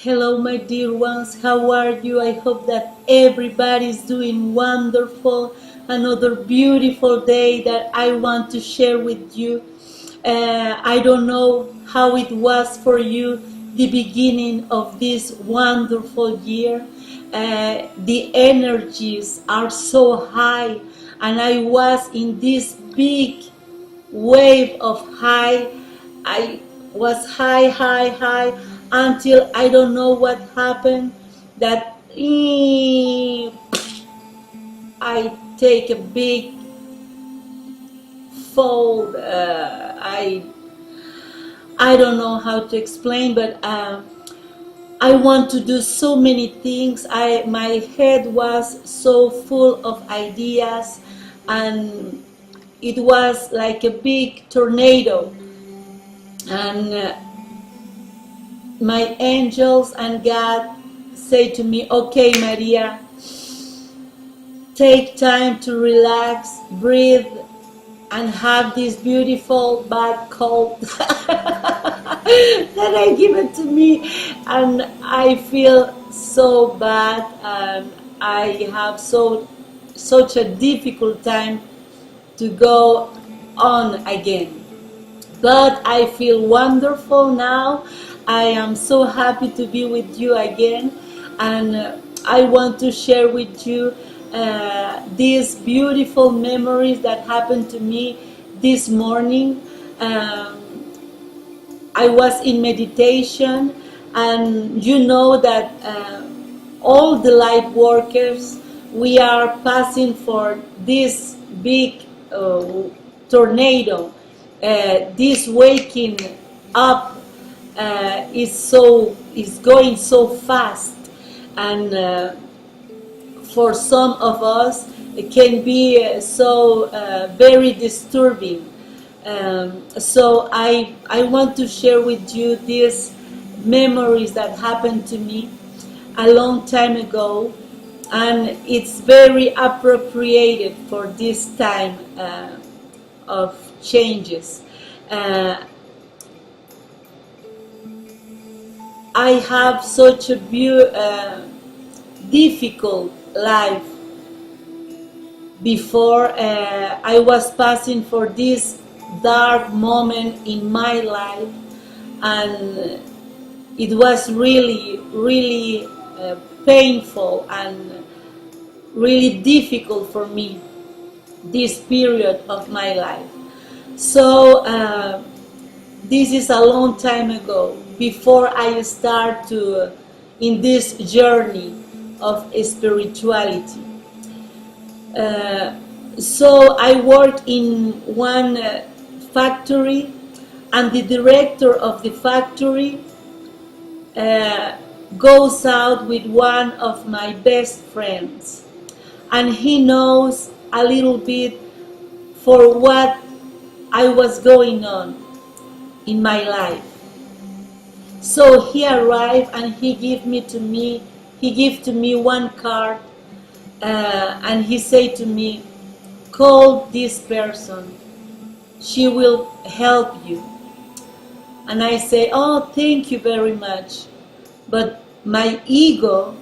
Hello, my dear ones. How are you? I hope that everybody's doing wonderful. Another beautiful day that I want to share with you. I don't know how it was for you, the beginning of this wonderful year. The energies are so high, and I was in this big wave of high. I was high until I don't know what happened. That I take a big fall. I don't know how to explain, but I want to do so many things. My head was so full of ideas, and it was like a big tornado. And my angels and God say to me, "Okay, Maria, take time to relax, breathe, and have this beautiful bad cold that I give it to me." And I feel so bad, and I have such a difficult time to go on again. But I feel wonderful now. I am so happy to be with you again, and I want to share with you these beautiful memories that happened to me this morning. Um, I was in meditation, and you know that all the light workers, we are passing for this big tornado. This waking up is going so fast, and for some of us it can be so very disturbing. So I want to share with you these memories that happened to me a long time ago, and it's very appropriated for this time of changes. Uh, I have such a difficult life before. I was passing for this dark moment in my life, and it was really painful and really difficult for me, this period of my life. So this is a long time ago, before I start to in this journey of spirituality. So I work in one factory, and the director of the factory goes out with one of my best friends, and he knows a little bit for what I was going on in my life. So he arrived, and he gave to me one card, and he said to me, "Call this person, she will help you." And I say, "Oh, thank you very much." But my ego,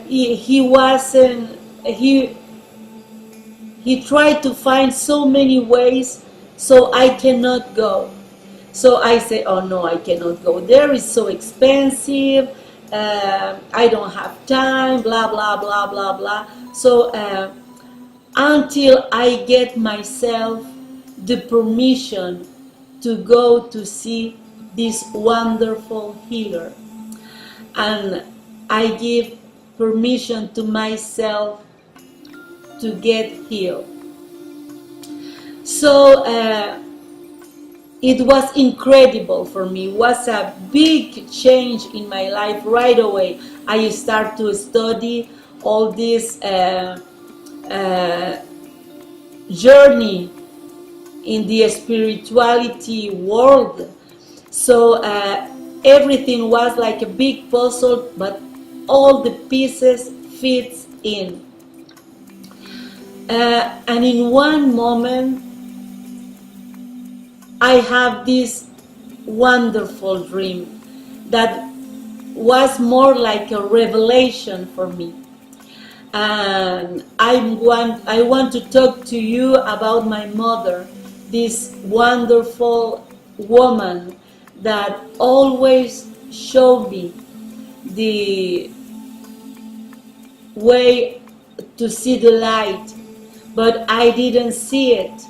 he wasn't, he tried to find so many ways, so I cannot go. So I say, "Oh no, I cannot go there, it's so expensive, I don't have time, blah blah blah blah blah." So until I get myself the permission to go to see this wonderful healer, and I give permission to myself to get healed. So it was incredible for me. It was a big change in my life right away. I start to study all this journey in the spirituality world. So everything was like a big puzzle, but all the pieces fits in. And in one moment, I have this wonderful dream that was more like a revelation for me. And I want to talk to you about my mother, this wonderful woman that always showed me the way to see the light, but I didn't see it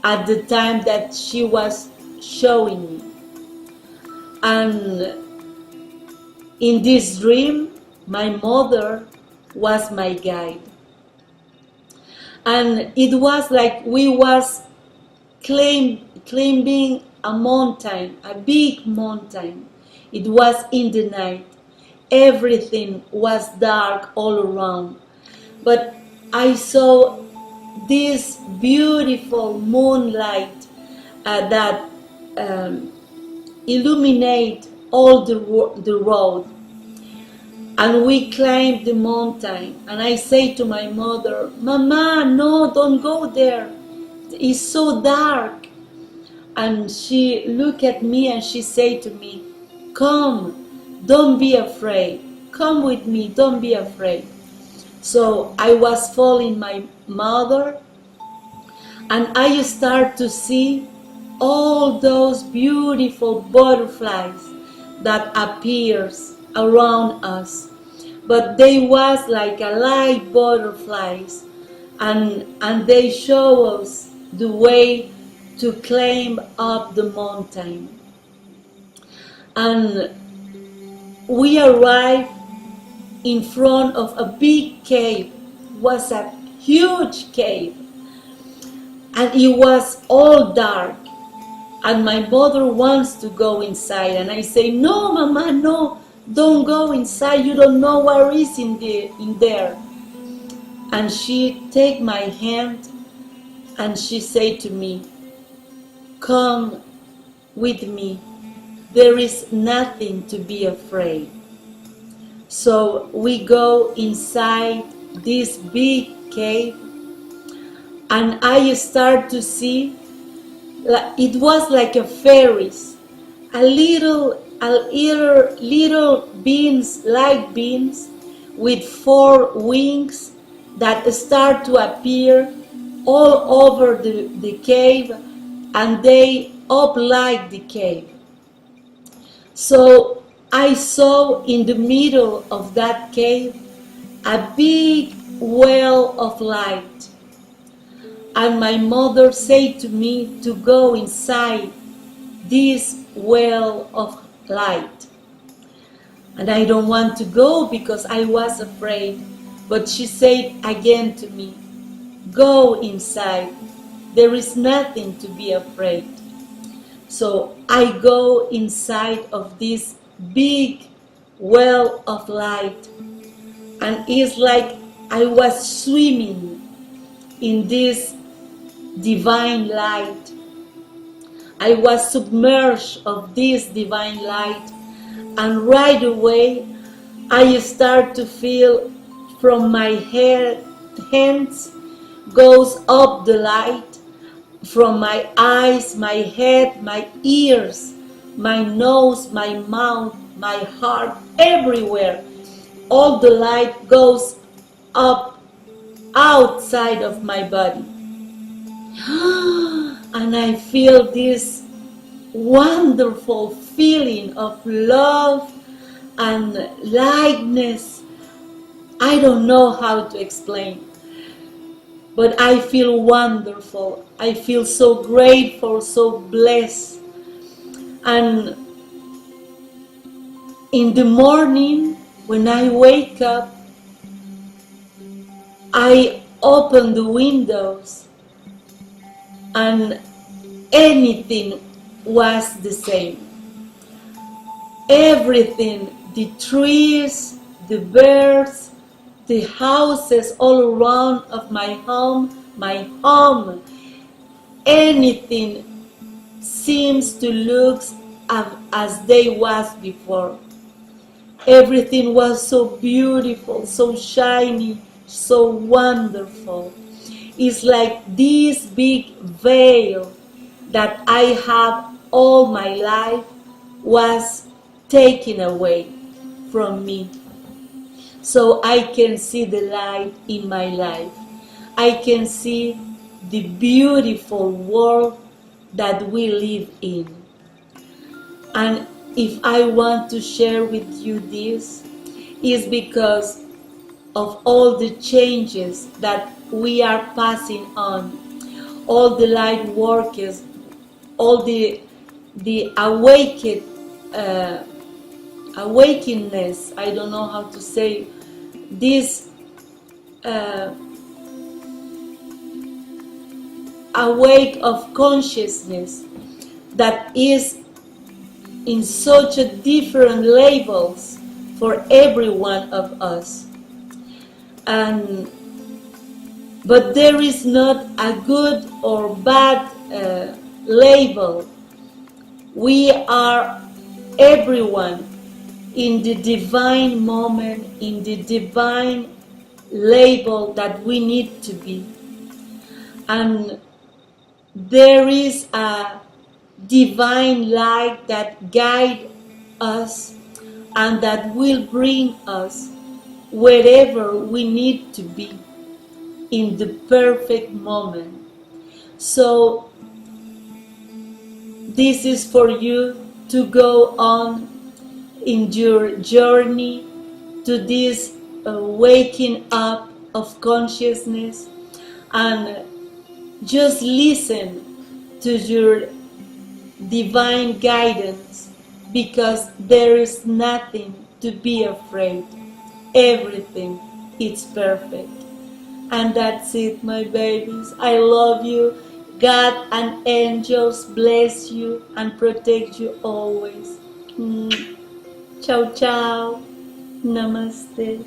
at the time that she was showing me. And in this dream, my mother was my guide. And it was like we was climbing a mountain, a big mountain. It was in the night. Everything was dark all around. But I saw this beautiful moonlight that illuminate all the road. And we climbed the mountain, and I say to my mother, "Mama, no, don't go there. It's so dark." And she looked at me and she said to me, "Come, don't be afraid. Come with me, don't be afraid." So I was following my mother, and I start to see all those beautiful butterflies that appears around us. But they was like a light butterflies, and they show us the way to climb up the mountain. And we arrived in front of a big cave. It was a huge cave, and it was all dark. And my mother wants to go inside, and I say, "No, Mama, no, don't go inside. You don't know what is in there." And she take my hand and she say to me, "Come with me. There is nothing to be afraid." So we go inside this big cave, and I start to see, it was like a fairies, little beings, light beings with 4 wings that start to appear all over the cave, and they up like the cave. So I saw in the middle of that cave a big well of light. And my mother said to me to go inside this well of light. And I don't want to go because I was afraid. But she said again to me, "Go inside. There is nothing to be afraid." So I go inside of this big well of light, and it's like I was swimming in this divine light. I was submerged of this divine light, and right away I start to feel from my hands goes up the light, from my eyes, my head, my ears, my nose, my mouth, my heart, everywhere. All the light goes up outside of my body. And I feel this wonderful feeling of love and lightness. I don't know how to explain, but I feel wonderful. I feel so grateful, so blessed. And in the morning, when I wake up, I open the windows, and anything was the same. Everything, the trees, the birds, the houses all around of my home, anything seems to look as they was before. Everything was so beautiful, so shiny, so wonderful. It's like this big veil that I have all my life was taken away from me, so I can see the light in my life. I can see the beautiful world that we live in. And if I want to share with you this, is because of all the changes that we are passing on, all the light workers, all the awakened awakeness. I don't know how to say this. Awake of consciousness that is in such a different levels for every one of us. And but there is not a good or bad label. We are everyone in the divine moment, in the divine label that we need to be. And there is a divine light that guides us and that will bring us wherever we need to be in the perfect moment. So this is for you to go on in your journey to this waking up of consciousness, and just listen to your divine guidance, because there is nothing to be afraid. Everything is perfect. And that's it, my babies. I love you. God and angels bless you and protect you always. Ciao, ciao. Namaste.